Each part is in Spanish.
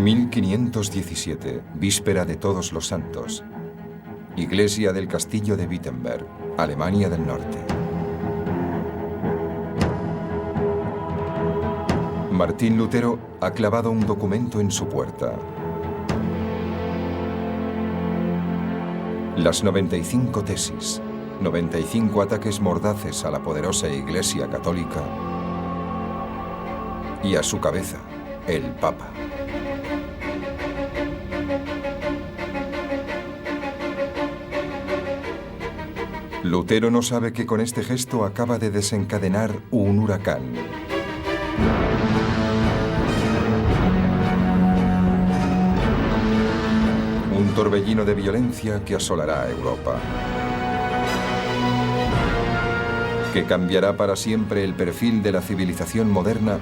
1517, víspera de Todos los Santos. Iglesia del Castillo de Wittenberg, Alemania del Norte. Martín Lutero ha clavado un documento en su puerta. Las 95 tesis, 95 ataques mordaces a la poderosa Iglesia Católica y a su cabeza, el Papa. Lutero no sabe que con este gesto acaba de desencadenar un huracán. Un torbellino de violencia que asolará a Europa. Que cambiará para siempre el perfil de la civilización moderna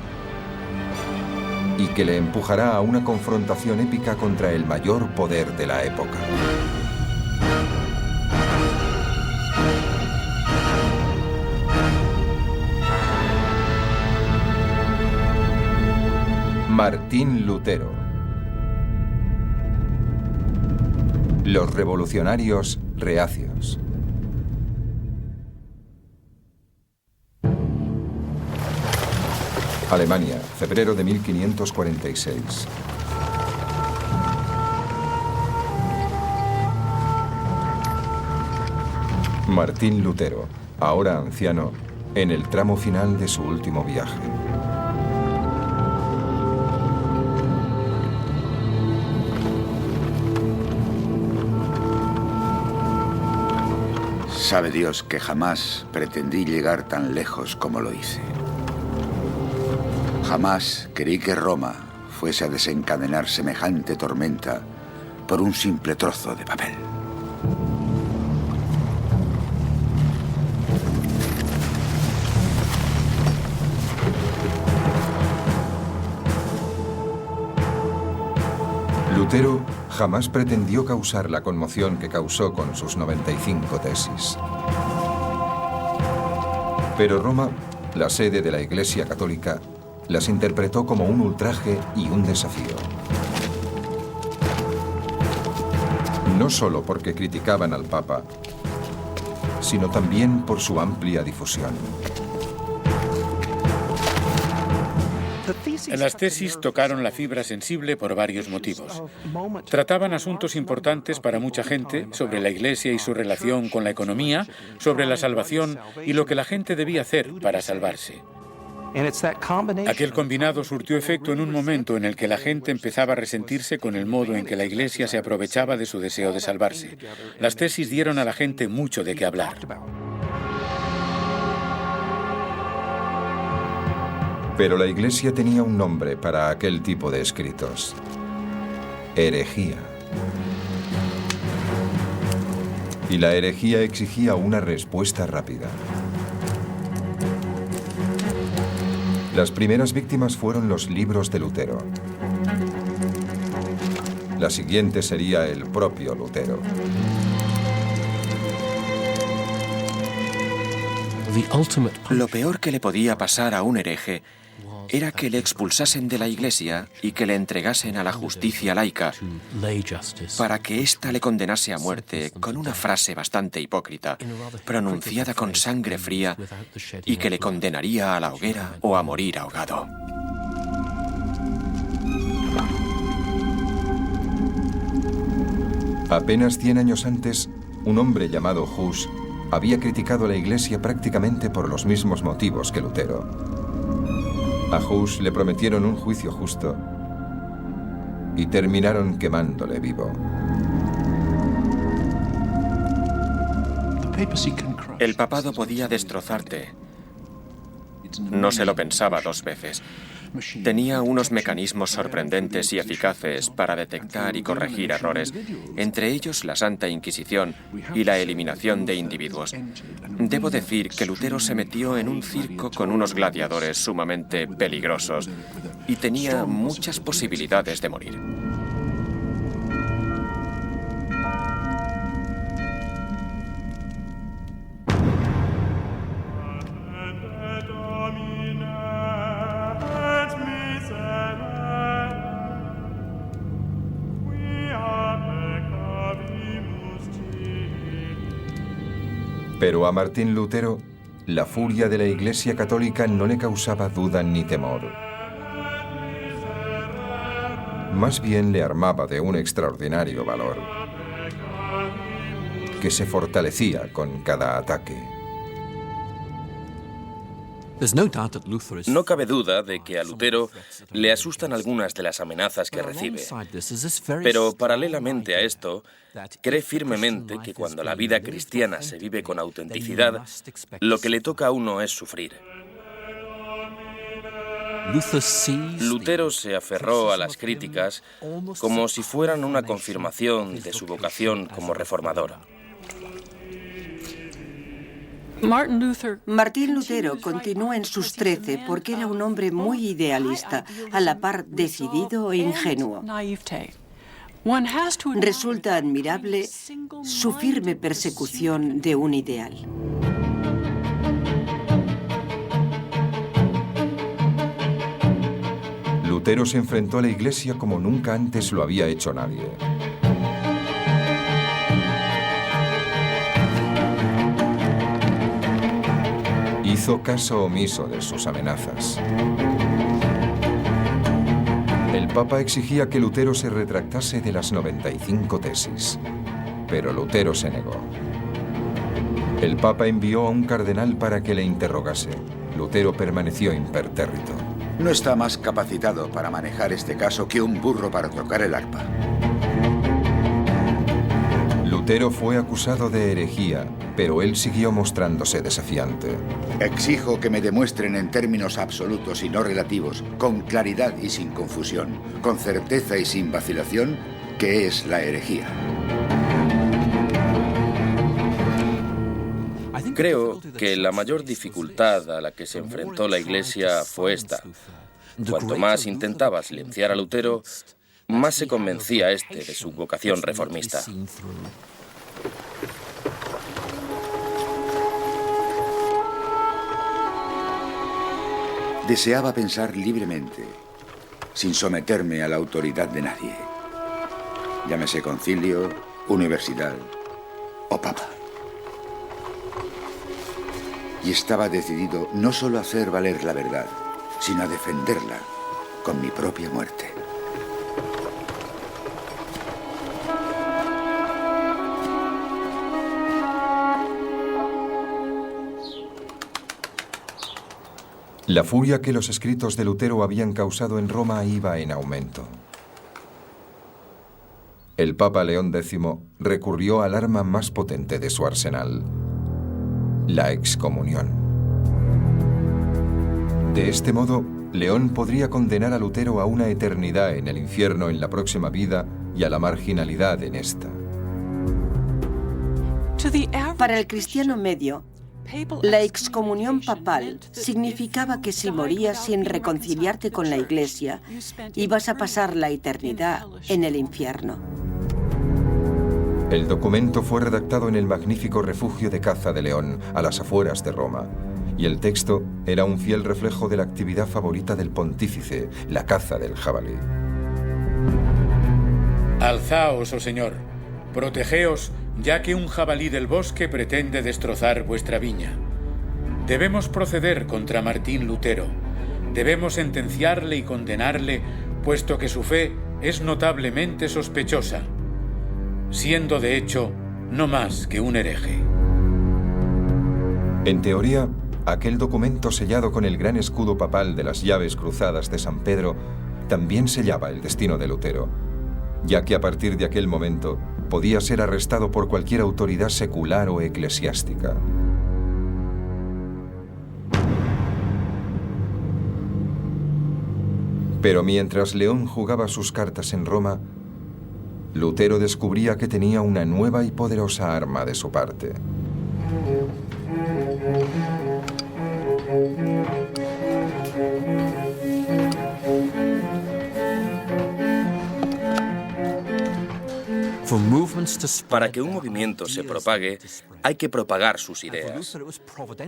y que le empujará a una confrontación épica contra el mayor poder de la época. Martín Lutero. Los revolucionarios reacios. Alemania, febrero de 1546. Martín Lutero, ahora anciano, en el tramo final de su último viaje. Sabe Dios que jamás pretendí llegar tan lejos como lo hice. Jamás creí que Roma fuese a desencadenar semejante tormenta por un simple trozo de papel. Lutero jamás pretendió causar la conmoción que causó con sus 95 tesis. Pero Roma, la sede de la Iglesia Católica, las interpretó como un ultraje y un desafío. No solo porque criticaban al Papa, sino también por su amplia difusión. Las tesis tocaron la fibra sensible por varios motivos. Trataban asuntos importantes para mucha gente sobre la Iglesia y su relación con la economía, sobre la salvación y lo que la gente debía hacer para salvarse. Aquel combinado surtió efecto en un momento en el que la gente empezaba a resentirse con el modo en que la Iglesia se aprovechaba de su deseo de salvarse. Las tesis dieron a la gente mucho de qué hablar. Pero la Iglesia tenía un nombre para aquel tipo de escritos: herejía. Y la herejía exigía una respuesta rápida. Las primeras víctimas fueron los libros de Lutero. La siguiente sería el propio Lutero. Lo peor que le podía pasar a un hereje era que le expulsasen de la Iglesia y que le entregasen a la justicia laica para que ésta le condenase a muerte con una frase bastante hipócrita, pronunciada con sangre fría, y que le condenaría a la hoguera o a morir ahogado. Apenas 100 años antes, un hombre llamado Hus había criticado a la Iglesia prácticamente por los mismos motivos que Lutero. A Hus le prometieron un juicio justo y terminaron quemándole vivo. El papado podía destrozarte. No se lo pensaba dos veces. Tenía unos mecanismos sorprendentes y eficaces para detectar y corregir errores, entre ellos la Santa Inquisición y la eliminación de individuos. Debo decir que Lutero se metió en un circo con unos gladiadores sumamente peligrosos y tenía muchas posibilidades de morir. Pero a Martín Lutero, la furia de la Iglesia Católica no le causaba duda ni temor. Más bien le armaba de un extraordinario valor, que se fortalecía con cada ataque. No cabe duda de que a Lutero le asustan algunas de las amenazas que recibe. Pero paralelamente a esto, cree firmemente que cuando la vida cristiana se vive con autenticidad, lo que le toca a uno es sufrir. Lutero se aferró a las críticas como si fueran una confirmación de su vocación como reformador. Martín Lutero continuó en sus 13 porque era un hombre muy idealista, a la par decidido e ingenuo. Resulta admirable su firme persecución de un ideal. Lutero se enfrentó a la Iglesia como nunca antes lo había hecho nadie. Hizo caso omiso de sus amenazas. El Papa exigía que Lutero se retractase de las 95 tesis, pero Lutero se negó. El Papa envió a un cardenal para que le interrogase. Lutero permaneció impertérrito. No está más capacitado para manejar este caso que un burro para tocar el arpa. Lutero fue acusado de herejía, pero él siguió mostrándose desafiante. Exijo que me demuestren en términos absolutos y no relativos, con claridad y sin confusión, con certeza y sin vacilación, qué es la herejía. Creo que la mayor dificultad a la que se enfrentó la Iglesia fue esta. Cuanto más intentaba silenciar a Lutero, más se convencía este de su vocación reformista. Deseaba pensar libremente, sin someterme a la autoridad de nadie. Llámese concilio, universidad o papa. Y estaba decidido no solo a hacer valer la verdad, sino a defenderla con mi propia muerte. La furia que los escritos de Lutero habían causado en Roma iba en aumento. El Papa León X recurrió al arma más potente de su arsenal, la excomunión. De este modo, León podría condenar a Lutero a una eternidad en el infierno en la próxima vida y a la marginalidad en esta. Para el cristiano medio, la excomunión papal significaba que si morías sin reconciliarte con la Iglesia, ibas a pasar la eternidad en el infierno. El documento fue redactado en el magnífico refugio de caza de León, a las afueras de Roma, y el texto era un fiel reflejo de la actividad favorita del pontífice, la caza del jabalí. Alzaos, oh Señor, protegeos, ya que un jabalí del bosque pretende destrozar vuestra viña. Debemos proceder contra Martín Lutero. Debemos sentenciarle y condenarle, puesto que su fe es notablemente sospechosa, siendo de hecho no más que un hereje. En teoría, aquel documento sellado con el gran escudo papal de las llaves cruzadas de San Pedro también sellaba el destino de Lutero, ya que a partir de aquel momento podía ser arrestado por cualquier autoridad secular o eclesiástica. Pero mientras León jugaba sus cartas en Roma, Lutero descubría que tenía una nueva y poderosa arma de su parte. Para que un movimiento se propague, hay que propagar sus ideas.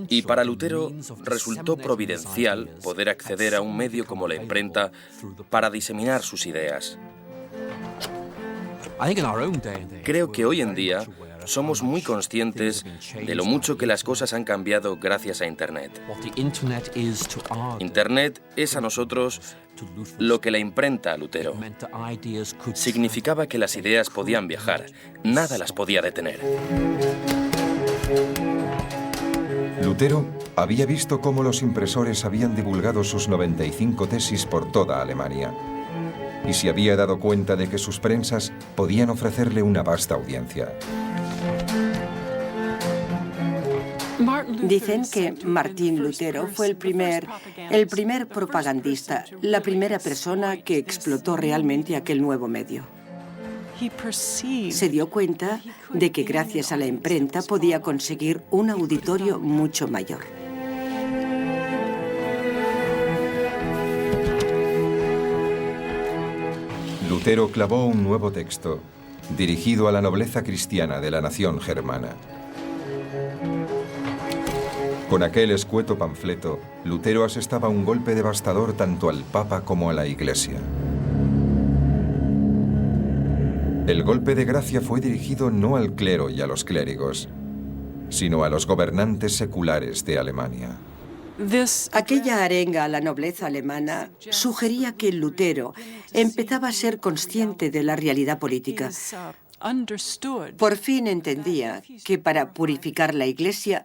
Y para Lutero resultó providencial poder acceder a un medio como la imprenta para diseminar sus ideas. Creo que hoy en día somos muy conscientes de lo mucho que las cosas han cambiado gracias a Internet. Internet es a nosotros lo que la imprenta a Lutero. Significaba que las ideas podían viajar, nada las podía detener. Lutero había visto cómo los impresores habían divulgado sus 95 tesis por toda Alemania y se había dado cuenta de que sus prensas podían ofrecerle una vasta audiencia. Dicen que Martín Lutero fue el primer propagandista, la primera persona que explotó realmente aquel nuevo medio. Se dio cuenta de que gracias a la imprenta podía conseguir un auditorio mucho mayor. Lutero clavó un nuevo texto, dirigido a la nobleza cristiana de la nación germana. Con aquel escueto panfleto, Lutero asestaba un golpe devastador tanto al Papa como a la Iglesia. El golpe de gracia fue dirigido no al clero y a los clérigos, sino a los gobernantes seculares de Alemania. Aquella arenga a la nobleza alemana sugería que Lutero empezaba a ser consciente de la realidad política. Por fin entendía que para purificar la Iglesia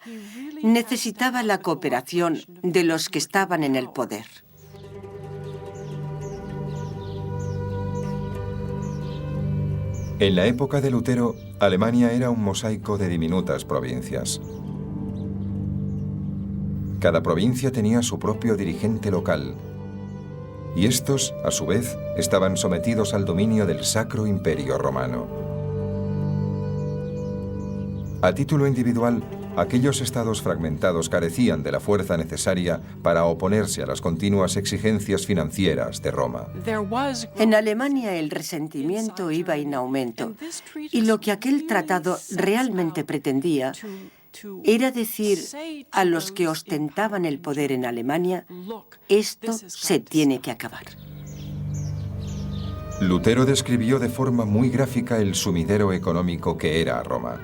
necesitaba la cooperación de los que estaban en el poder. En la época de Lutero, Alemania era un mosaico de diminutas provincias. Cada provincia tenía su propio dirigente local, y estos, a su vez, estaban sometidos al dominio del Sacro Imperio Romano. A título individual, aquellos estados fragmentados carecían de la fuerza necesaria para oponerse a las continuas exigencias financieras de Roma. En Alemania el resentimiento iba en aumento, y lo que aquel tratado realmente pretendía era decir a los que ostentaban el poder en Alemania: esto se tiene que acabar. Lutero describió de forma muy gráfica el sumidero económico que era Roma.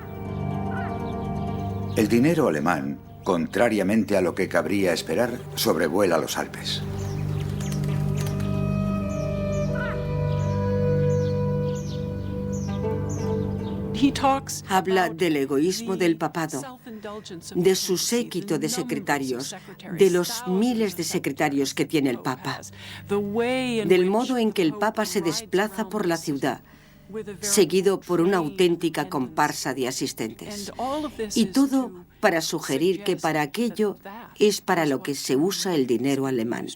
El dinero alemán, contrariamente a lo que cabría esperar, sobrevuela los Alpes. Habla del egoísmo del papado, de su séquito de secretarios, de los miles de secretarios que tiene el Papa, del modo en que el Papa se desplaza por la ciudad, seguido por una auténtica comparsa de asistentes. Y todo para sugerir que para aquello es para lo que se usa el dinero alemán.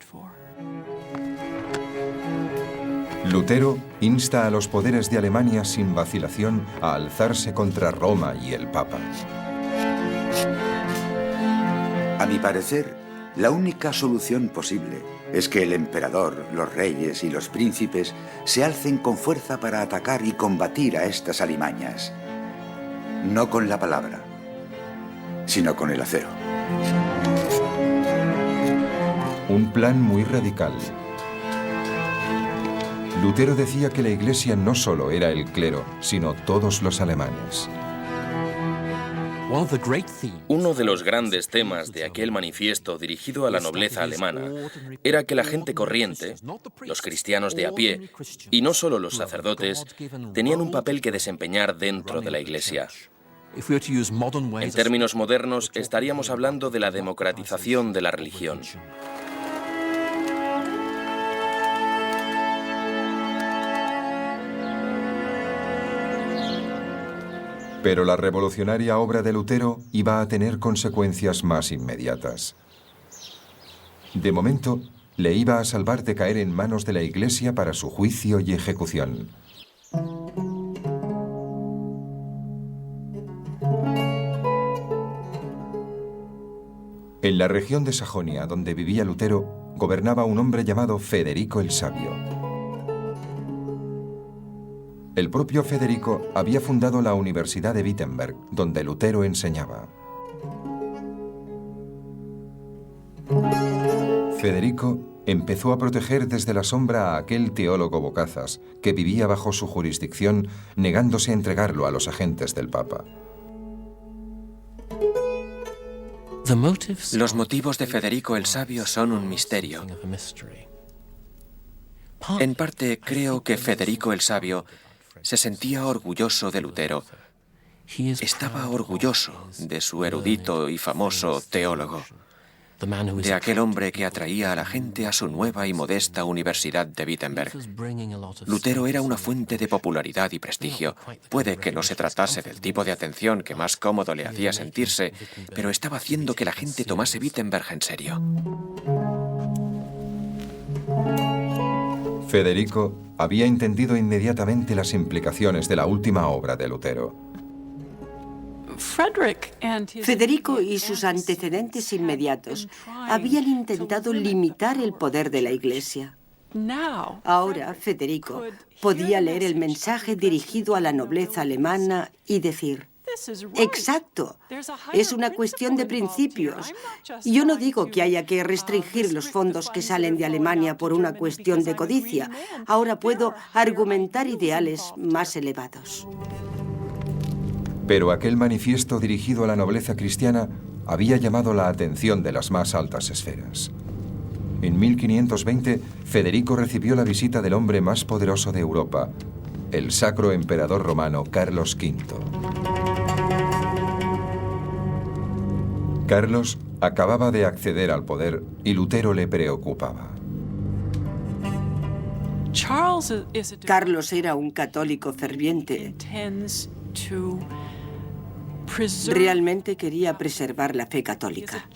Lutero insta a los poderes de Alemania sin vacilación a alzarse contra Roma y el Papa. A mi parecer, la única solución posible es que el emperador, los reyes y los príncipes se alcen con fuerza para atacar y combatir a estas alimañas. No con la palabra, sino con el acero. Un plan muy radical. Lutero decía que la Iglesia no solo era el clero, sino todos los alemanes. Uno de los grandes temas de aquel manifiesto dirigido a la nobleza alemana era que la gente corriente, los cristianos de a pie, y no solo los sacerdotes, tenían un papel que desempeñar dentro de la Iglesia. En términos modernos, estaríamos hablando de la democratización de la religión. Pero la revolucionaria obra de Lutero iba a tener consecuencias más inmediatas. De momento, le iba a salvar de caer en manos de la Iglesia para su juicio y ejecución. En la región de Sajonia, donde vivía Lutero, gobernaba un hombre llamado Federico el Sabio. El propio Federico había fundado la Universidad de Wittenberg, donde Lutero enseñaba. Federico empezó a proteger desde la sombra a aquel teólogo bocazas que vivía bajo su jurisdicción, negándose a entregarlo a los agentes del Papa. Los motivos de Federico el Sabio son un misterio. En parte, creo que Federico el Sabio se sentía orgulloso de Lutero. Estaba orgulloso de su erudito y famoso teólogo, de aquel hombre que atraía a la gente a su nueva y modesta Universidad de Wittenberg. Lutero era una fuente de popularidad y prestigio. Puede que no se tratase del tipo de atención que más cómodo le hacía sentirse, pero estaba haciendo que la gente tomase Wittenberg en serio. Federico había entendido inmediatamente las implicaciones de la última obra de Lutero. Federico y sus antecedentes inmediatos habían intentado limitar el poder de la Iglesia. Ahora Federico podía leer el mensaje dirigido a la nobleza alemana y decir: exacto, es una cuestión de principios. Yo no digo que haya que restringir los fondos que salen de Alemania por una cuestión de codicia. Ahora puedo argumentar ideales más elevados. Pero aquel manifiesto dirigido a la nobleza cristiana había llamado la atención de las más altas esferas. En 1520, Federico recibió la visita del hombre más poderoso de Europa, el Sacro Emperador Romano Carlos V. Carlos acababa de acceder al poder y Lutero le preocupaba. Carlos era un católico ferviente. Realmente quería preservar la fe católica.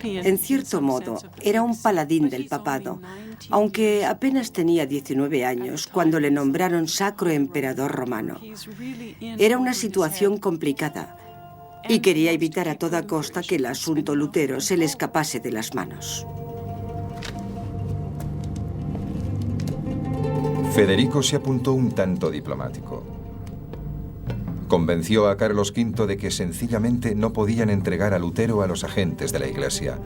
En cierto modo, era un paladín del papado, aunque apenas tenía 19 años cuando le nombraron Sacro Emperador Romano. Era una situación complicada y quería evitar a toda costa que el asunto Lutero se le escapase de las manos. Federico se apuntó un tanto diplomático. Convenció a Carlos V de que sencillamente no podían entregar a Lutero a los agentes de la Iglesia.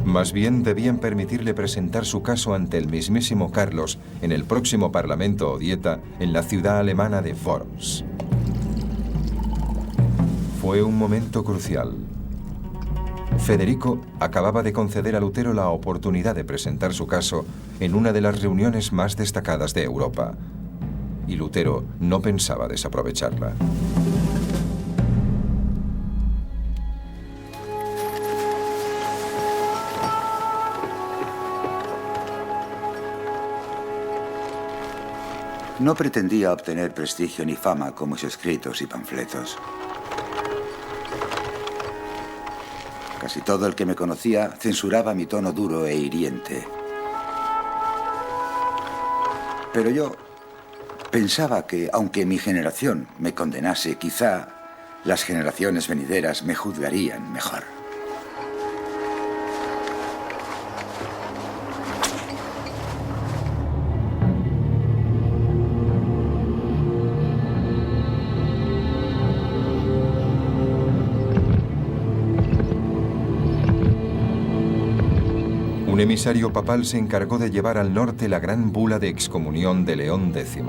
Más bien debían permitirle presentar su caso ante el mismísimo Carlos en el próximo Parlamento o Dieta en la ciudad alemana de Worms. Fue un momento crucial. Federico acababa de conceder a Lutero la oportunidad de presentar su caso en una de las reuniones más destacadas de Europa. Y Lutero no pensaba desaprovecharla. No pretendía obtener prestigio ni fama con mis escritos y panfletos. Casi todo el que me conocía censuraba mi tono duro e hiriente. Pero yo pensaba que, aunque mi generación me condenase, quizá las generaciones venideras me juzgarían mejor. Un emisario papal se encargó de llevar al norte la gran bula de excomunión de León X.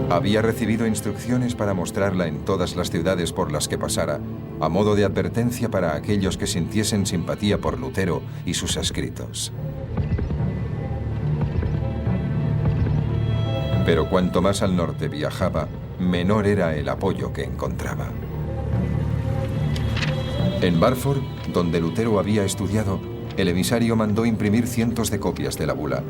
Había recibido instrucciones para mostrarla en todas las ciudades por las que pasara, a modo de advertencia para aquellos que sintiesen simpatía por Lutero y sus escritos. Pero cuanto más al norte viajaba, menor era el apoyo que encontraba. En Barford, donde Lutero había estudiado, el emisario mandó imprimir cientos de copias de la bula,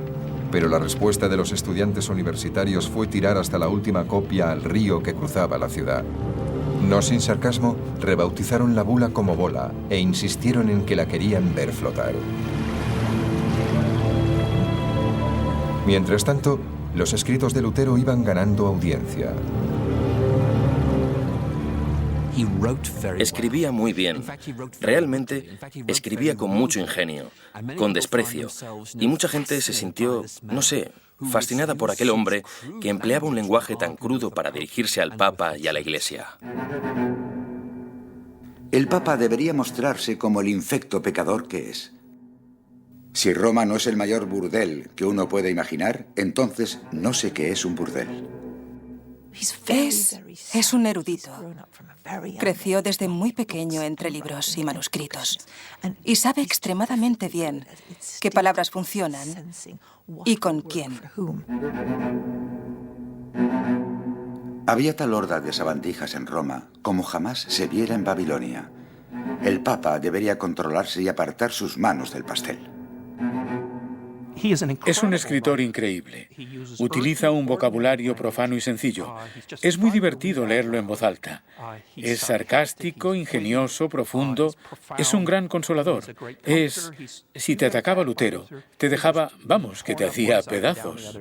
pero la respuesta de los estudiantes universitarios fue tirar hasta la última copia al río que cruzaba la ciudad. No sin sarcasmo, rebautizaron la bula como bola e insistieron en que la querían ver flotar. Mientras tanto, los escritos de Lutero iban ganando audiencia. Escribía muy bien. Realmente escribía con mucho ingenio, con desprecio. Y mucha gente se sintió, no sé, fascinada por aquel hombre que empleaba un lenguaje tan crudo para dirigirse al Papa y a la Iglesia. El Papa debería mostrarse como el infecto pecador que es. Si Roma no es el mayor burdel que uno puede imaginar, entonces no sé qué es un burdel. Es un erudito. Creció desde muy pequeño entre libros y manuscritos y sabe extremadamente bien qué palabras funcionan y con quién. Había tal horda de sabandijas en Roma como jamás se viera en Babilonia. El Papa debería controlarse y apartar sus manos del pastel. Es un escritor increíble. Utiliza un vocabulario profano y sencillo. Es muy divertido leerlo en voz alta. Es sarcástico, ingenioso, profundo. Es un gran consolador. Si te atacaba Lutero, te dejaba, vamos, que te hacía pedazos.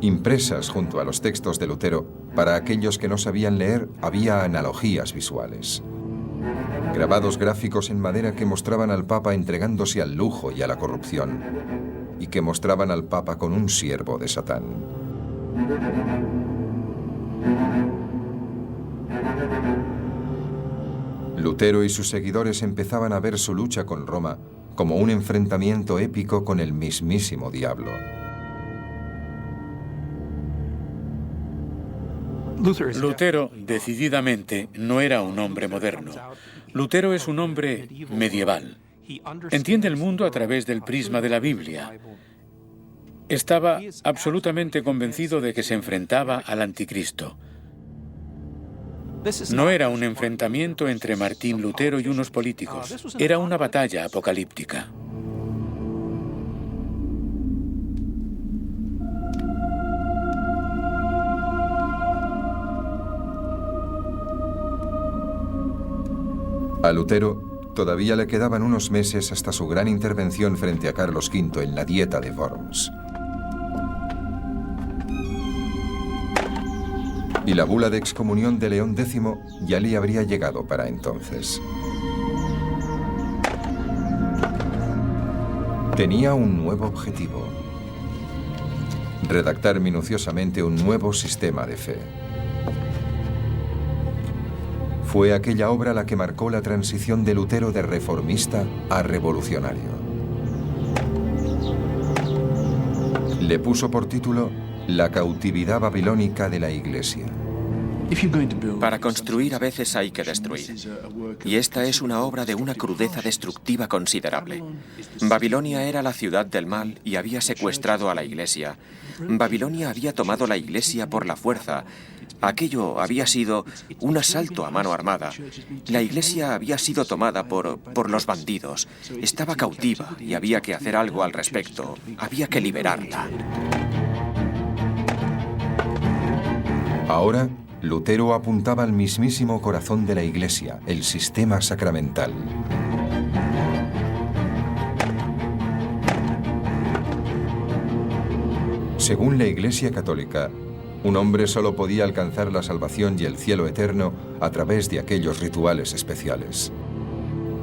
Impresas junto a los textos de Lutero, para aquellos que no sabían leer, había analogías visuales. Grabados gráficos en madera que mostraban al Papa entregándose al lujo y a la corrupción, y que mostraban al Papa con un siervo de Satán. Lutero y sus seguidores empezaban a ver su lucha con Roma como un enfrentamiento épico con el mismísimo diablo. Lutero, decididamente, no era un hombre moderno. Lutero es un hombre medieval. Entiende el mundo a través del prisma de la Biblia. Estaba absolutamente convencido de que se enfrentaba al anticristo. No era un enfrentamiento entre Martín Lutero y unos políticos. Era una batalla apocalíptica. A Lutero todavía le quedaban unos meses hasta su gran intervención frente a Carlos V en la Dieta de Worms. Y la bula de excomunión de León X ya le habría llegado para entonces. Tenía un nuevo objetivo: redactar minuciosamente un nuevo sistema de fe. Fue aquella obra la que marcó la transición de Lutero de reformista a revolucionario. Le puso por título La cautividad babilónica de la Iglesia. Para construir a veces hay que destruir. Y esta es una obra de una crudeza destructiva considerable. Babilonia era la ciudad del mal y había secuestrado a la Iglesia. Babilonia había tomado la Iglesia por la fuerza. Aquello había sido un asalto a mano armada. La Iglesia había sido tomada por los bandidos. Estaba cautiva y había que hacer algo al respecto. Había que liberarla. Ahora, Lutero apuntaba al mismísimo corazón de la Iglesia, el sistema sacramental. Según la Iglesia católica, un hombre solo podía alcanzar la salvación y el cielo eterno a través de aquellos rituales especiales.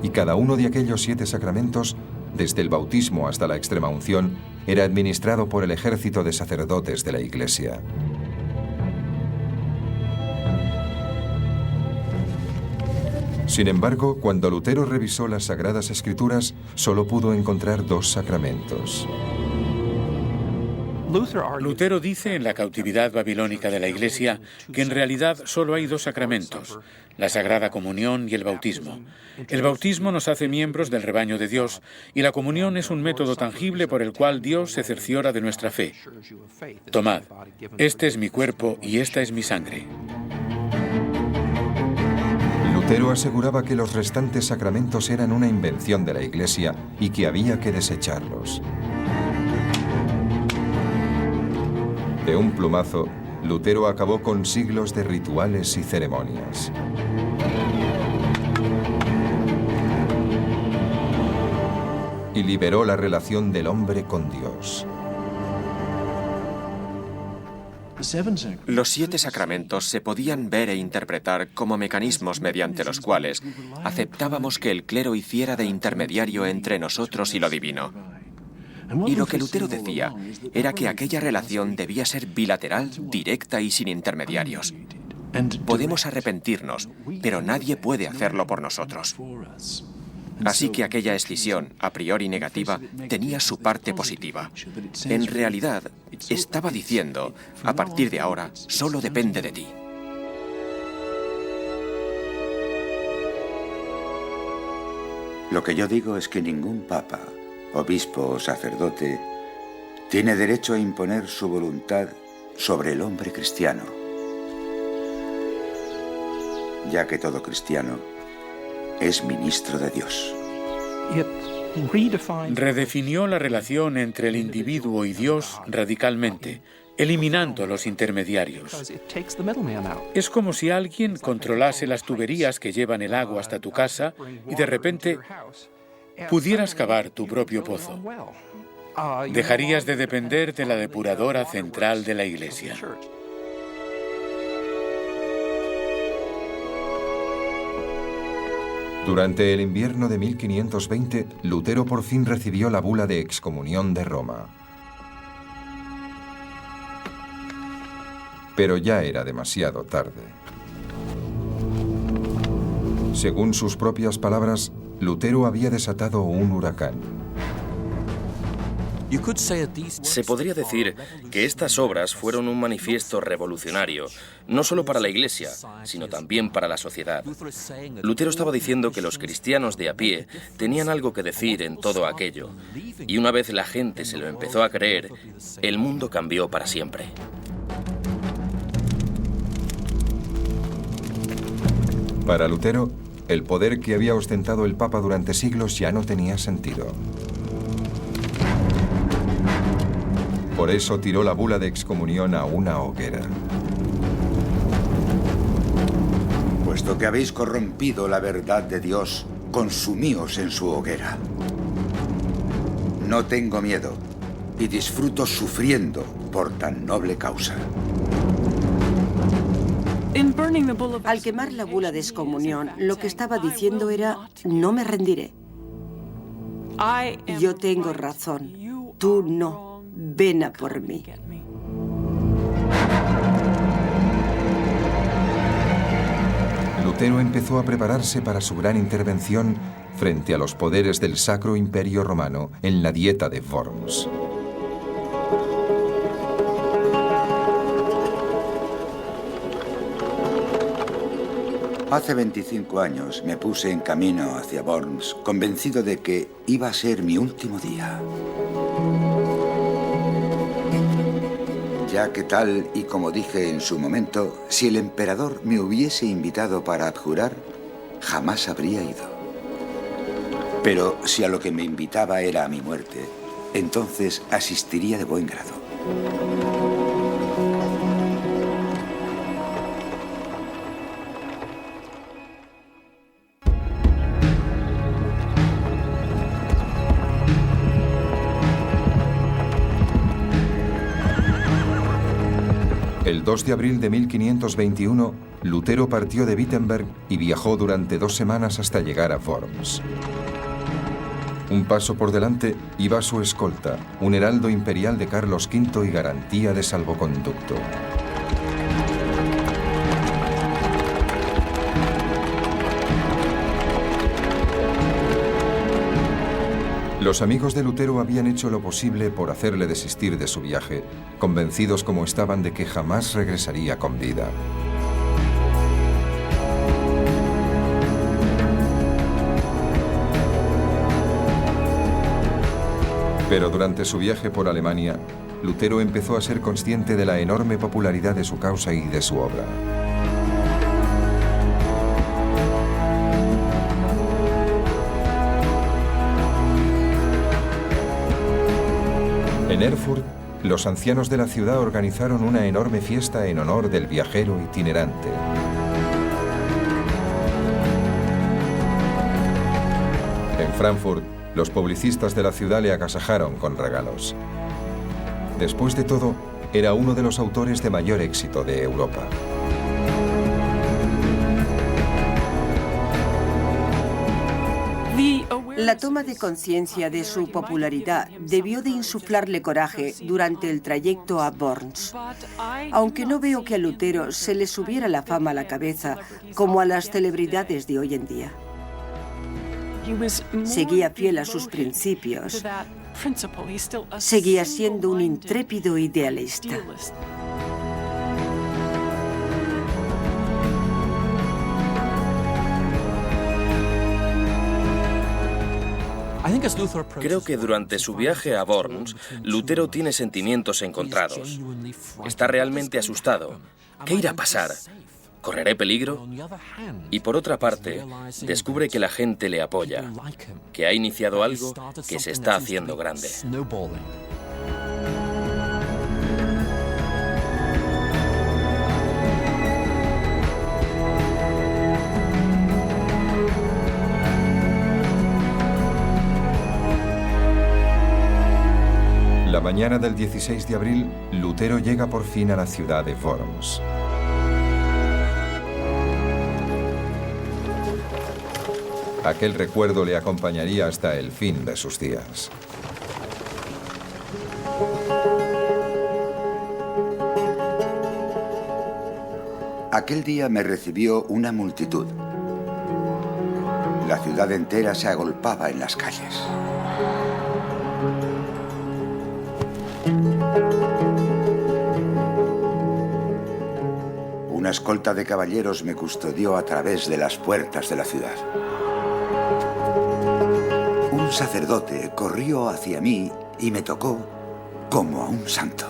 Y cada uno de aquellos 7 sacramentos, desde el bautismo hasta la extrema unción, era administrado por el ejército de sacerdotes de la Iglesia. Sin embargo, cuando Lutero revisó las Sagradas Escrituras, solo pudo encontrar 2 sacramentos. Lutero dice en La cautividad babilónica de la Iglesia que en realidad solo hay 2 sacramentos, la Sagrada Comunión y el bautismo. El bautismo nos hace miembros del rebaño de Dios y la comunión es un método tangible por el cual Dios se cerciora de nuestra fe. Tomad, este es mi cuerpo y esta es mi sangre. Lutero aseguraba que los restantes sacramentos eran una invención de la Iglesia y que había que desecharlos. De un plumazo, Lutero acabó con siglos de rituales y ceremonias. Y liberó la relación del hombre con Dios. Los 7 sacramentos se podían ver e interpretar como mecanismos mediante los cuales aceptábamos que el clero hiciera de intermediario entre nosotros y lo divino. Y lo que Lutero decía era que aquella relación debía ser bilateral, directa y sin intermediarios. Podemos arrepentirnos, pero nadie puede hacerlo por nosotros. Así que aquella escisión, a priori negativa, tenía su parte positiva. En realidad, estaba diciendo, a partir de ahora, solo depende de ti. Lo que yo digo es que ningún papa, obispo o sacerdote tiene derecho a imponer su voluntad sobre el hombre cristiano, ya que todo cristiano es ministro de Dios. Redefinió la relación entre el individuo y Dios radicalmente, eliminando los intermediarios. Es como si alguien controlase las tuberías que llevan el agua hasta tu casa y de repente pudieras cavar tu propio pozo. Dejarías de depender de la depuradora central de la Iglesia. Durante el invierno de 1520, Lutero por fin recibió la bula de excomunión de Roma. Pero ya era demasiado tarde. Según sus propias palabras, Lutero había desatado un huracán. Se podría decir que estas obras fueron un manifiesto revolucionario, no solo para la Iglesia, sino también para la sociedad. Lutero estaba diciendo que los cristianos de a pie tenían algo que decir en todo aquello, y una vez la gente se lo empezó a creer, el mundo cambió para siempre. Para Lutero, el poder que había ostentado el Papa durante siglos ya no tenía sentido. Por eso tiró la bula de excomunión a una hoguera. Puesto que habéis corrompido la verdad de Dios, consumíos en su hoguera. No tengo miedo y disfruto sufriendo por tan noble causa. Al quemar la bula de excomunión, lo que estaba diciendo era, no me rendiré. Yo tengo razón, tú no. Ven a por mí. Lutero empezó a prepararse para su gran intervención frente a los poderes del Sacro Imperio Romano en la Dieta de Worms. Hace 25 años me puse en camino hacia Worms, convencido de que iba a ser mi último día. Ya que tal y como dije en su momento, si el emperador me hubiese invitado para abjurar, jamás habría ido. Pero si a lo que me invitaba era a mi muerte, entonces asistiría de buen grado. El 2 de abril de 1521, Lutero partió de Wittenberg y viajó durante 2 semanas hasta llegar a Worms. Un paso por delante iba su escolta, un heraldo imperial de Carlos V y garantía de salvoconducto. Los amigos de Lutero habían hecho lo posible por hacerle desistir de su viaje, convencidos como estaban de que jamás regresaría con vida. Pero durante su viaje por Alemania, Lutero empezó a ser consciente de la enorme popularidad de su causa y de su obra. En Erfurt, los ancianos de la ciudad organizaron una enorme fiesta en honor del viajero itinerante. En Frankfurt, los publicistas de la ciudad le agasajaron con regalos. Después de todo, era uno de los autores de mayor éxito de Europa. La toma de conciencia de su popularidad debió de insuflarle coraje durante el trayecto a Worms. Aunque no veo que a Lutero se le subiera la fama a la cabeza como a las celebridades de hoy en día. Seguía fiel a sus principios. Seguía siendo un intrépido idealista. Creo que durante su viaje a Worms, Lutero tiene sentimientos encontrados. Está realmente asustado. ¿Qué irá a pasar? ¿Correré peligro? Y por otra parte, descubre que la gente le apoya, que ha iniciado algo que se está haciendo grande. La mañana del 16 de abril, Lutero llega por fin a la ciudad de Worms. Aquel recuerdo le acompañaría hasta el fin de sus días. Aquel día me recibió una multitud. La ciudad entera se agolpaba en las calles. Una escolta de caballeros me custodió a través de las puertas de la ciudad. Un sacerdote corrió hacia mí y me tocó como a un santo.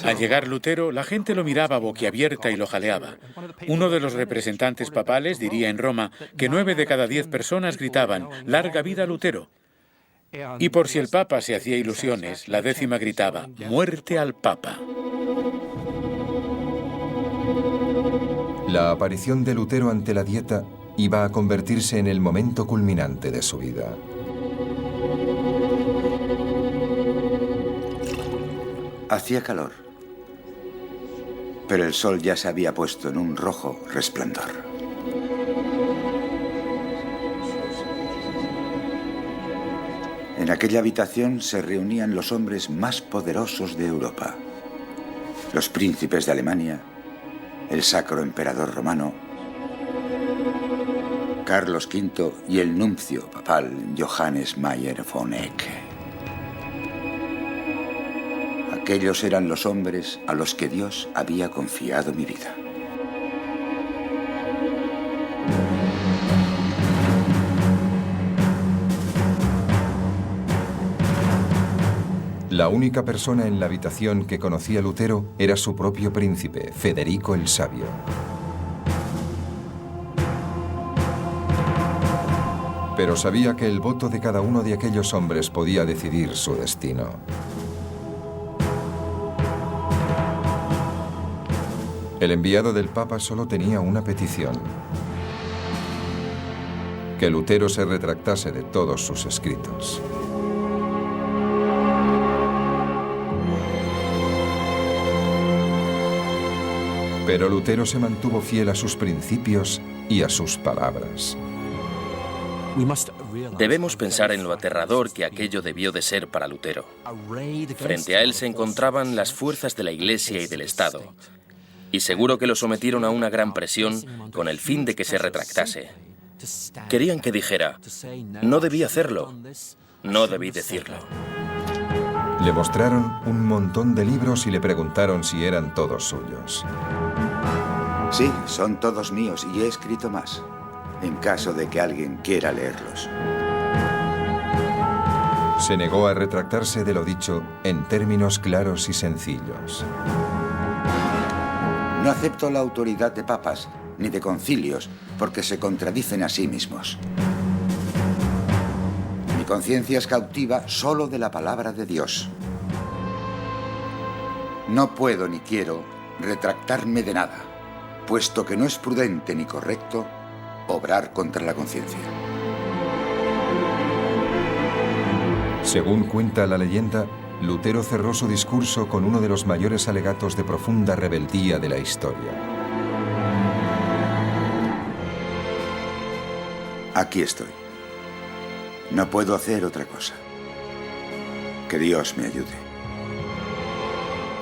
Al llegar Lutero, la gente lo miraba boquiabierta y lo jaleaba. Uno de los representantes papales diría en Roma que 9 de cada 10 personas gritaban «¡Larga vida Lutero!». Y por si el Papa se hacía ilusiones, la 10ª gritaba «¡Muerte al Papa!». La aparición de Lutero ante la Dieta iba a convertirse en el momento culminante de su vida. Hacía calor, pero el sol ya se había puesto en un rojo resplandor. En aquella habitación se reunían los hombres más poderosos de Europa, los príncipes de Alemania, el Sacro Emperador Romano, Carlos V y el nuncio papal Johannes Mayer von Eck. Aquellos eran los hombres a los que Dios había confiado mi vida. La única persona en la habitación que conocía a Lutero era su propio príncipe, Federico el Sabio. Pero sabía que el voto de cada uno de aquellos hombres podía decidir su destino. El enviado del Papa solo tenía una petición: que Lutero se retractase de todos sus escritos. Pero Lutero se mantuvo fiel a sus principios y a sus palabras. Debemos pensar en lo aterrador que aquello debió de ser para Lutero. Frente a él se encontraban las fuerzas de la Iglesia y del Estado, y seguro que lo sometieron a una gran presión con el fin de que se retractase. Querían que dijera: no debí hacerlo, no debí decirlo. Le mostraron un montón de libros y le preguntaron si eran todos suyos. Sí, son todos míos y he escrito más, en caso de que alguien quiera leerlos. Se negó a retractarse de lo dicho en términos claros y sencillos. No acepto la autoridad de papas ni de concilios porque se contradicen a sí mismos. Mi conciencia es cautiva solo de la palabra de Dios. No puedo ni quiero retractarme de nada, puesto que no es prudente ni correcto obrar contra la conciencia. Según cuenta la leyenda, Lutero cerró su discurso con uno de los mayores alegatos de profunda rebeldía de la historia. Aquí estoy. No puedo hacer otra cosa. Que Dios me ayude.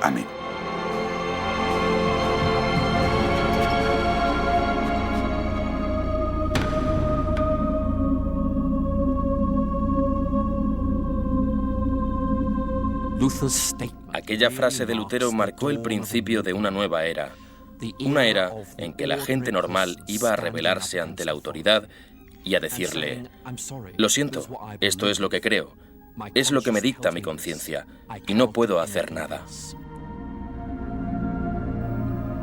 Amén. Aquella frase de Lutero marcó el principio de una nueva era. Una era en que la gente normal iba a rebelarse ante la autoridad y a decirle: lo siento, esto es lo que creo, es lo que me dicta mi conciencia y no puedo hacer nada.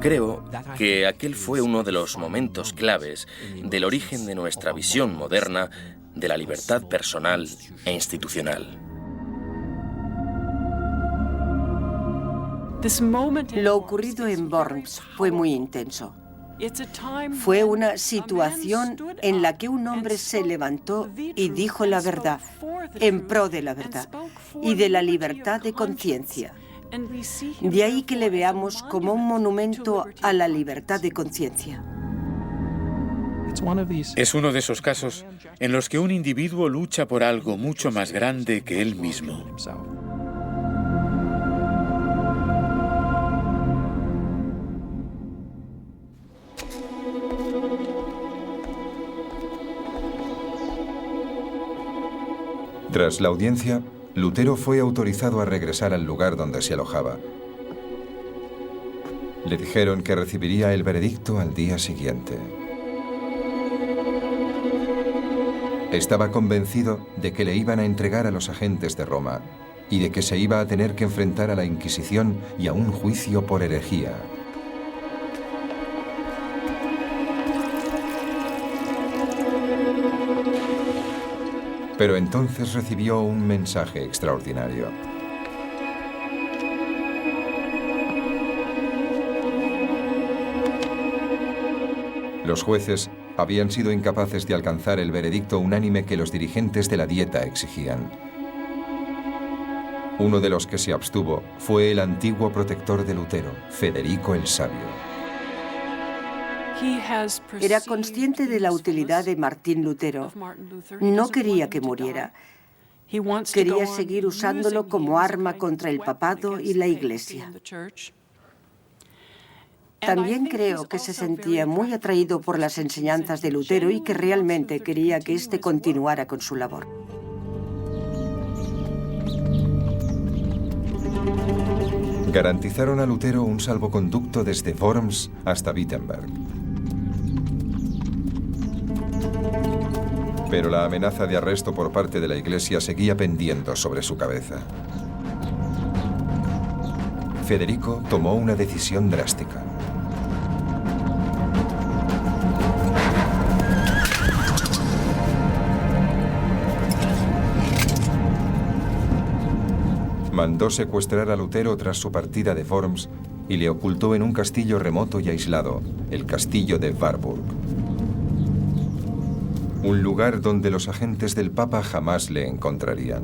Creo que aquel fue uno de los momentos claves del origen de nuestra visión moderna de la libertad personal e institucional. Lo ocurrido en Worms fue muy intenso. Fue una situación en la que un hombre se levantó y dijo la verdad, en pro de la verdad y de la libertad de conciencia. De ahí que le veamos como un monumento a la libertad de conciencia. Es uno de esos casos en los que un individuo lucha por algo mucho más grande que él mismo. Tras la audiencia, Lutero fue autorizado a regresar al lugar donde se alojaba. Le dijeron que recibiría el veredicto al día siguiente. Estaba convencido de que le iban a entregar a los agentes de Roma y de que se iba a tener que enfrentar a la Inquisición y a un juicio por herejía. Pero entonces recibió un mensaje extraordinario. Los jueces habían sido incapaces de alcanzar el veredicto unánime que los dirigentes de la Dieta exigían. Uno de los que se abstuvo fue el antiguo protector de Lutero, Federico el Sabio. Era consciente de la utilidad de Martín Lutero. No quería que muriera. Quería seguir usándolo como arma contra el papado y la Iglesia. También creo que se sentía muy atraído por las enseñanzas de Lutero y que realmente quería que éste continuara con su labor. Garantizaron a Lutero un salvoconducto desde Worms hasta Wittenberg. Pero la amenaza de arresto por parte de la Iglesia seguía pendiendo sobre su cabeza. Federico tomó una decisión drástica. Mandó secuestrar a Lutero tras su partida de Worms y le ocultó en un castillo remoto y aislado, el castillo de Warburg. Un lugar donde los agentes del Papa jamás le encontrarían.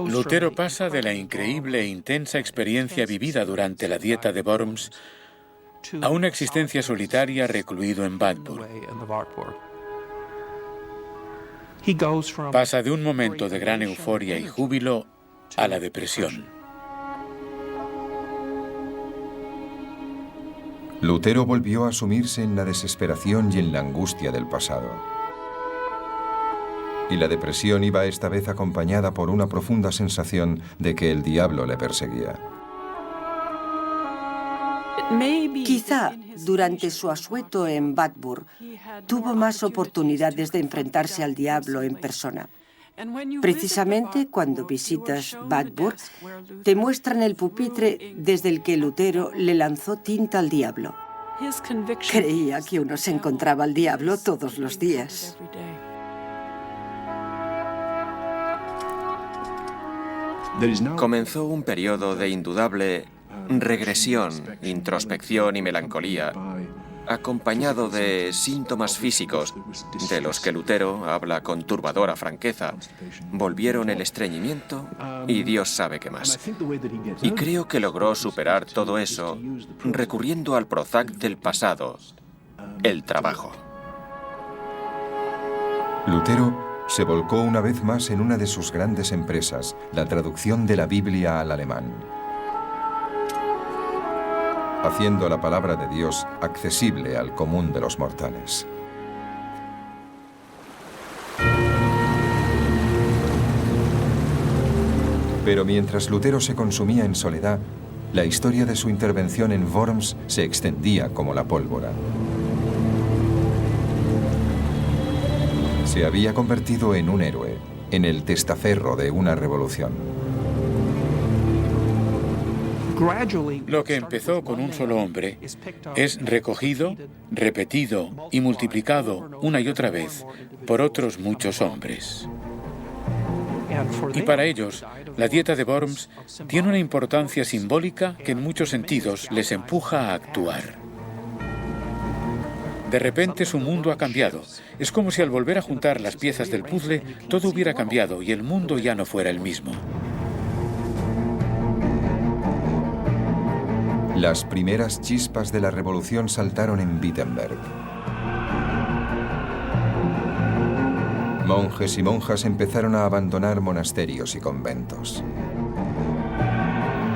Lutero pasa de la increíble e intensa experiencia vivida durante la Dieta de Worms a una existencia solitaria recluido en Warburg. Pasa de un momento de gran euforia y júbilo a la depresión. Lutero volvió a sumirse en la desesperación y en la angustia del pasado. Y la depresión iba esta vez acompañada por una profunda sensación de que el diablo le perseguía. Quizá durante su asueto en Warburg tuvo más oportunidades de enfrentarse al diablo en persona. Precisamente cuando visitas Warburg, te muestran el pupitre desde el que Lutero le lanzó tinta al diablo. Creía que uno se encontraba al diablo todos los días. Comenzó un periodo de indudable regresión, introspección y melancolía, acompañado de síntomas físicos, de los que Lutero habla con turbadora franqueza. Volvieron el estreñimiento y Dios sabe qué más. Y creo que logró superar todo eso recurriendo al Prozac del pasado, el trabajo. Lutero se volcó una vez más en una de sus grandes empresas, la traducción de la Biblia al alemán, haciendo la palabra de Dios accesible al común de los mortales. Pero mientras Lutero se consumía en soledad, la historia de su intervención en Worms se extendía como la pólvora. Se había convertido en un héroe, en el testaferro de una revolución. Lo que empezó con un solo hombre es recogido, repetido y multiplicado una y otra vez por otros muchos hombres. Y para ellos, la dieta de Worms tiene una importancia simbólica que en muchos sentidos les empuja a actuar. De repente su mundo ha cambiado. Es como si al volver a juntar las piezas del puzzle, todo hubiera cambiado y el mundo ya no fuera el mismo. Las primeras chispas de la revolución saltaron en Wittenberg. Monjes y monjas empezaron a abandonar monasterios y conventos.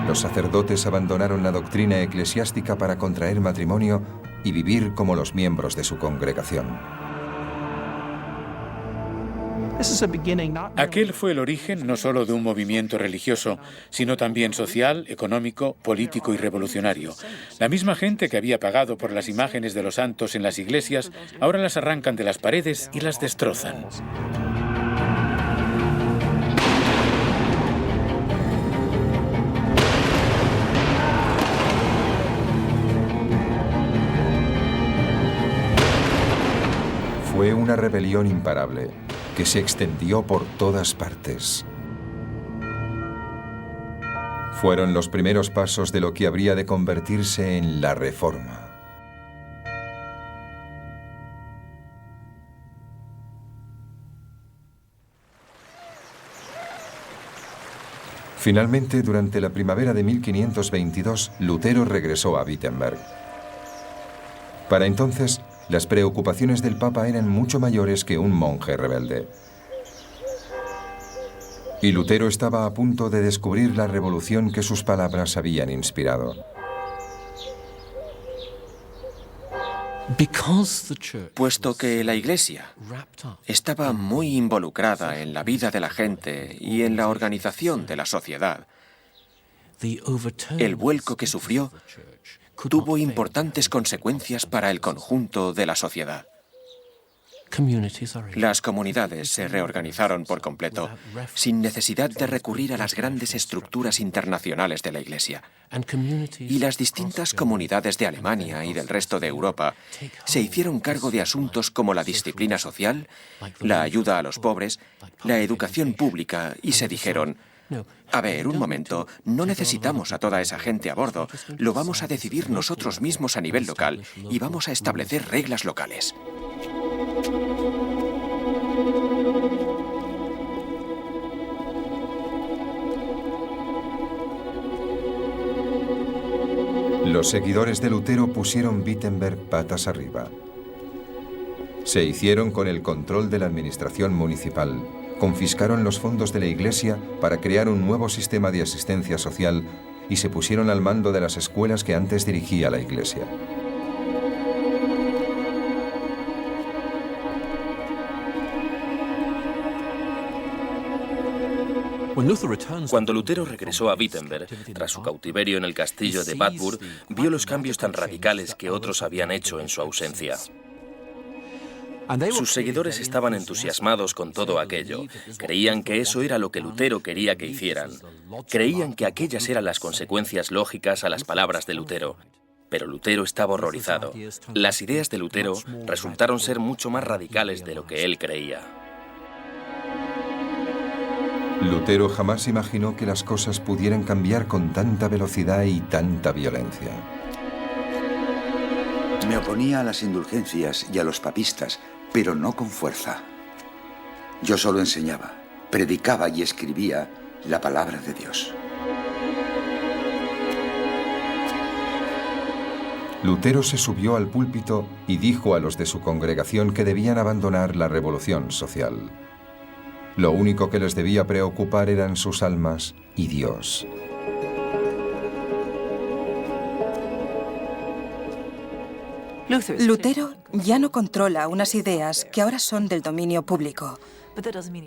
Los sacerdotes abandonaron la doctrina eclesiástica para contraer matrimonio y vivir como los miembros de su congregación. Aquel fue el origen no solo de un movimiento religioso, sino también social, económico, político y revolucionario. La misma gente que había pagado por las imágenes de los santos en las iglesias, ahora las arrancan de las paredes y las destrozan. Fue una rebelión imparable que se extendió por todas partes. Fueron los primeros pasos de lo que habría de convertirse en la Reforma. Finalmente, durante la primavera de 1522, Lutero regresó a Wittenberg. Para entonces, las preocupaciones del Papa eran mucho mayores que un monje rebelde. Y Lutero estaba a punto de descubrir la revolución que sus palabras habían inspirado. Puesto que la Iglesia estaba muy involucrada en la vida de la gente y en la organización de la sociedad, el vuelco que sufrió tuvo importantes consecuencias para el conjunto de la sociedad. Las comunidades se reorganizaron por completo, sin necesidad de recurrir a las grandes estructuras internacionales de la Iglesia. Y las distintas comunidades de Alemania y del resto de Europa se hicieron cargo de asuntos como la disciplina social, la ayuda a los pobres, la educación pública, y se dijeron: a ver, un momento, no necesitamos a toda esa gente a bordo, lo vamos a decidir nosotros mismos a nivel local y vamos a establecer reglas locales. Los seguidores de Lutero pusieron Wittenberg patas arriba. Se hicieron con el control de la administración municipal, confiscaron los fondos de la Iglesia para crear un nuevo sistema de asistencia social y se pusieron al mando de las escuelas que antes dirigía la Iglesia. Cuando Lutero regresó a Wittenberg, tras su cautiverio en el castillo de Wartburg, vio los cambios tan radicales que otros habían hecho en su ausencia. Sus seguidores estaban entusiasmados con todo aquello. Creían que eso era lo que Lutero quería que hicieran. Creían que aquellas eran las consecuencias lógicas a las palabras de Lutero. Pero Lutero estaba horrorizado. Las ideas de Lutero resultaron ser mucho más radicales de lo que él creía. Lutero jamás imaginó que las cosas pudieran cambiar con tanta velocidad y tanta violencia. Me oponía a las indulgencias y a los papistas, pero no con fuerza. Yo solo enseñaba, predicaba y escribía la palabra de Dios. Lutero se subió al púlpito y dijo a los de su congregación que debían abandonar la revolución social. Lo único que les debía preocupar eran sus almas y Dios. Lutero ya no controla unas ideas que ahora son del dominio público,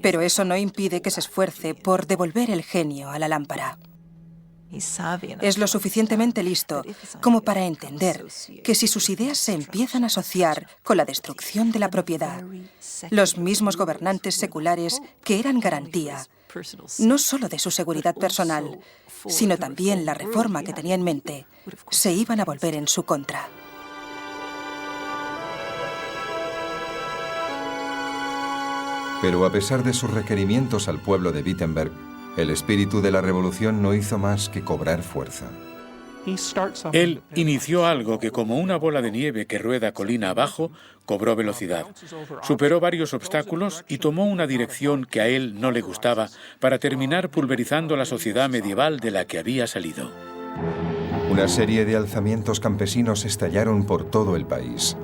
pero eso no impide que se esfuerce por devolver el genio a la lámpara. Es lo suficientemente listo como para entender que si sus ideas se empiezan a asociar con la destrucción de la propiedad, los mismos gobernantes seculares que eran garantía, no solo de su seguridad personal, sino también la reforma que tenía en mente, se iban a volver en su contra. Pero a pesar de sus requerimientos al pueblo de Wittenberg, el espíritu de la revolución no hizo más que cobrar fuerza. Él inició algo que, como una bola de nieve que rueda colina abajo, cobró velocidad. Superó varios obstáculos y tomó una dirección que a él no le gustaba para terminar pulverizando la sociedad medieval de la que había salido. Una serie de alzamientos campesinos estallaron por todo el país.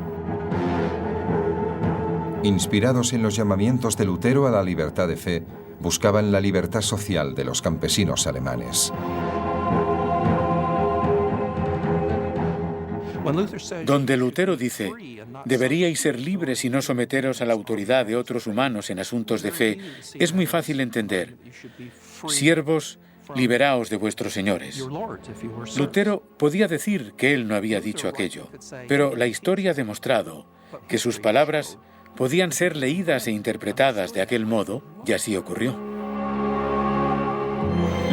Inspirados en los llamamientos de Lutero a la libertad de fe, buscaban la libertad social de los campesinos alemanes. Donde Lutero dice, deberíais ser libres y no someteros a la autoridad de otros humanos en asuntos de fe, es muy fácil entender. Siervos, liberaos de vuestros señores. Lutero podía decir que él no había dicho aquello, pero la historia ha demostrado que sus palabras podían ser leídas e interpretadas de aquel modo, y así ocurrió.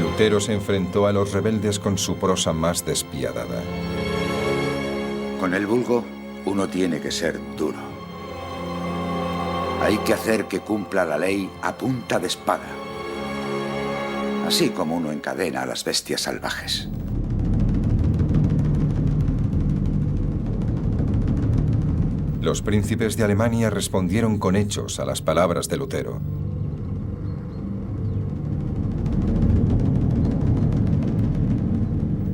Lutero se enfrentó a los rebeldes con su prosa más despiadada. Con el vulgo, uno tiene que ser duro. Hay que hacer que cumpla la ley a punta de espada. Así como uno encadena a las bestias salvajes. Los príncipes de Alemania respondieron con hechos a las palabras de Lutero.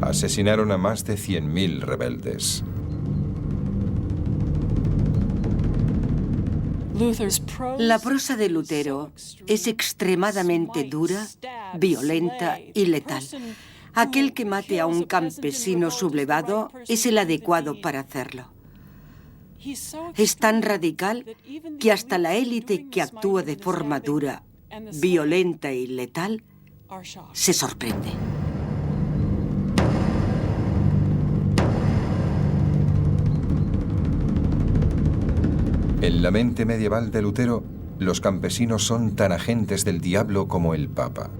Asesinaron a más de 100.000 rebeldes. La prosa de Lutero es extremadamente dura, violenta y letal. Aquel que mate a un campesino sublevado es el adecuado para hacerlo. Es tan radical que hasta la élite que actúa de forma dura, violenta y letal se sorprende. En la mente medieval de Lutero, los campesinos son tan agentes del diablo como el Papa.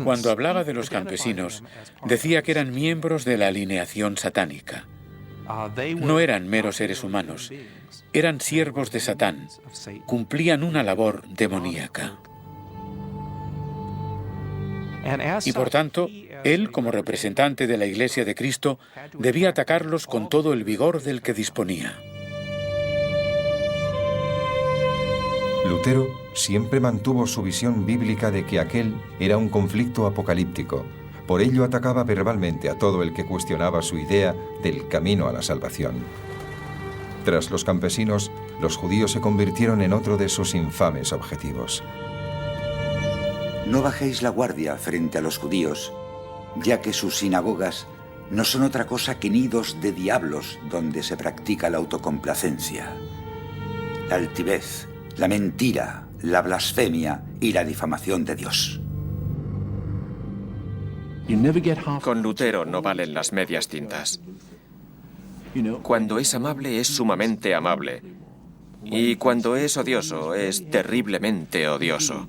Cuando hablaba de los campesinos, decía que eran miembros de la alineación satánica. No eran meros seres humanos, eran siervos de Satán, cumplían una labor demoníaca. Y por tanto, él, como representante de la Iglesia de Cristo, debía atacarlos con todo el vigor del que disponía. Lutero siempre mantuvo su visión bíblica de que aquel era un conflicto apocalíptico. Por ello atacaba verbalmente a todo el que cuestionaba su idea del camino a la salvación. Tras los campesinos, los judíos se convirtieron en otro de sus infames objetivos. No bajéis la guardia frente a los judíos, ya que sus sinagogas no son otra cosa que nidos de diablos donde se practica la autocomplacencia, la altivez, la mentira, la blasfemia y la difamación de Dios. Con Lutero no valen las medias tintas. Cuando es amable es sumamente amable. Y cuando es odioso es terriblemente odioso.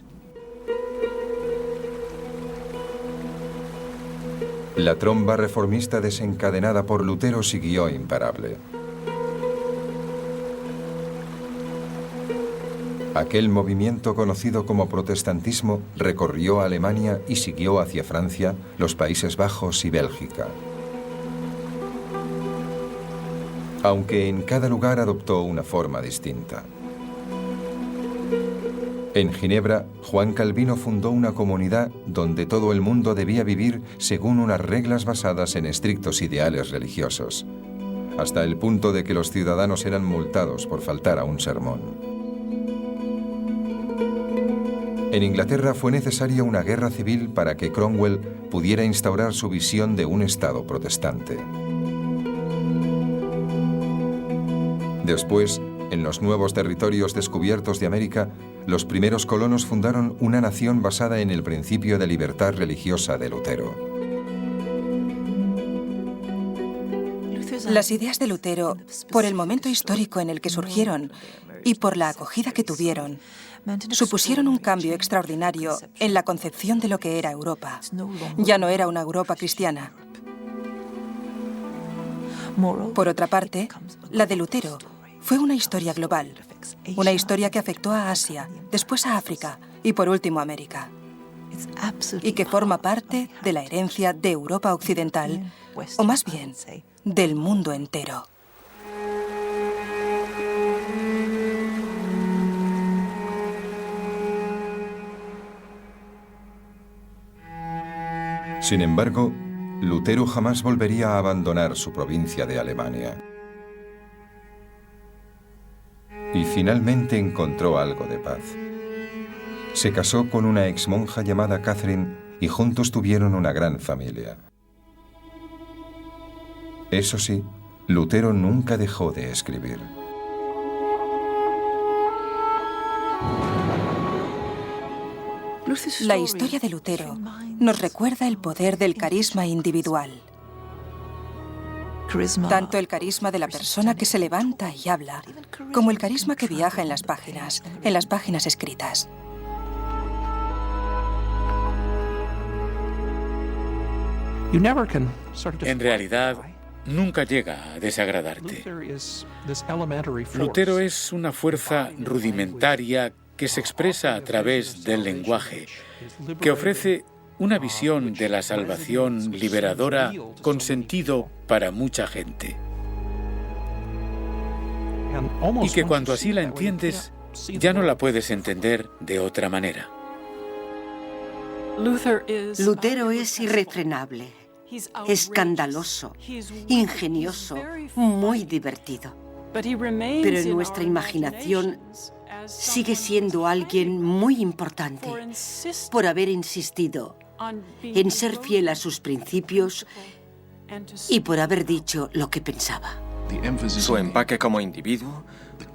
La tromba reformista desencadenada por Lutero siguió imparable. Aquel movimiento conocido como protestantismo recorrió Alemania y siguió hacia Francia, los Países Bajos y Bélgica. Aunque en cada lugar adoptó una forma distinta. En Ginebra, Juan Calvino fundó una comunidad donde todo el mundo debía vivir según unas reglas basadas en estrictos ideales religiosos, hasta el punto de que los ciudadanos eran multados por faltar a un sermón. En Inglaterra fue necesaria una guerra civil para que Cromwell pudiera instaurar su visión de un Estado protestante. Después, en los nuevos territorios descubiertos de América, los primeros colonos fundaron una nación basada en el principio de libertad religiosa de Lutero. Las ideas de Lutero, por el momento histórico en el que surgieron y por la acogida que tuvieron, supusieron un cambio extraordinario en la concepción de lo que era Europa. Ya no era una Europa cristiana. Por otra parte, la de Lutero fue una historia global, una historia que afectó a Asia, después a África y por último a América, y que forma parte de la herencia de Europa occidental, o más bien, del mundo entero. Sin embargo, Lutero jamás volvería a abandonar su provincia de Alemania. Y finalmente encontró algo de paz. Se casó con una exmonja llamada Catherine y juntos tuvieron una gran familia. Eso sí, Lutero nunca dejó de escribir. La historia de Lutero nos recuerda el poder del carisma individual. Tanto el carisma de la persona que se levanta y habla, como el carisma que viaja en las páginas escritas. En realidad, nunca llega a desagradarte. Lutero es una fuerza rudimentaria que se expresa a través del lenguaje, que ofrece una visión de la salvación liberadora con sentido para mucha gente. Y que cuando así la entiendes, ya no la puedes entender de otra manera. Lutero es irrefrenable, escandaloso, ingenioso, muy divertido. Pero en nuestra imaginación sigue siendo alguien muy importante por haber insistido en ser fiel a sus principios y por haber dicho lo que pensaba. Su empaque como individuo,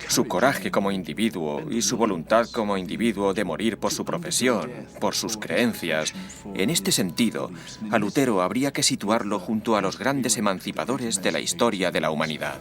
su coraje como individuo y su voluntad como individuo de morir por su profesión, por sus creencias. En este sentido, a Lutero habría que situarlo junto a los grandes emancipadores de la historia de la humanidad.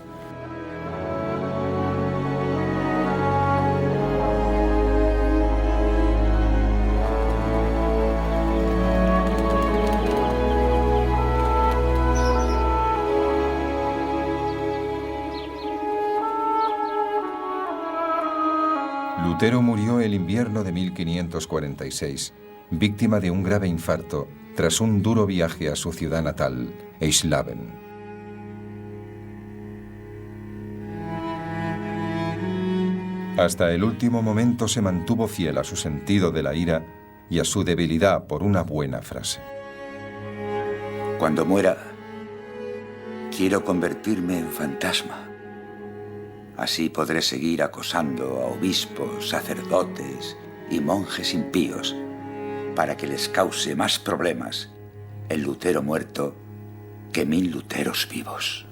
Lutero murió el invierno de 1546, víctima de un grave infarto tras un duro viaje a su ciudad natal, Eisleben. Hasta el último momento se mantuvo fiel a su sentido de la ira y a su debilidad por una buena frase. Cuando muera, quiero convertirme en fantasma. Así podré seguir acosando a obispos, sacerdotes y monjes impíos para que les cause más problemas el Lutero muerto que 1000 Luteros vivos.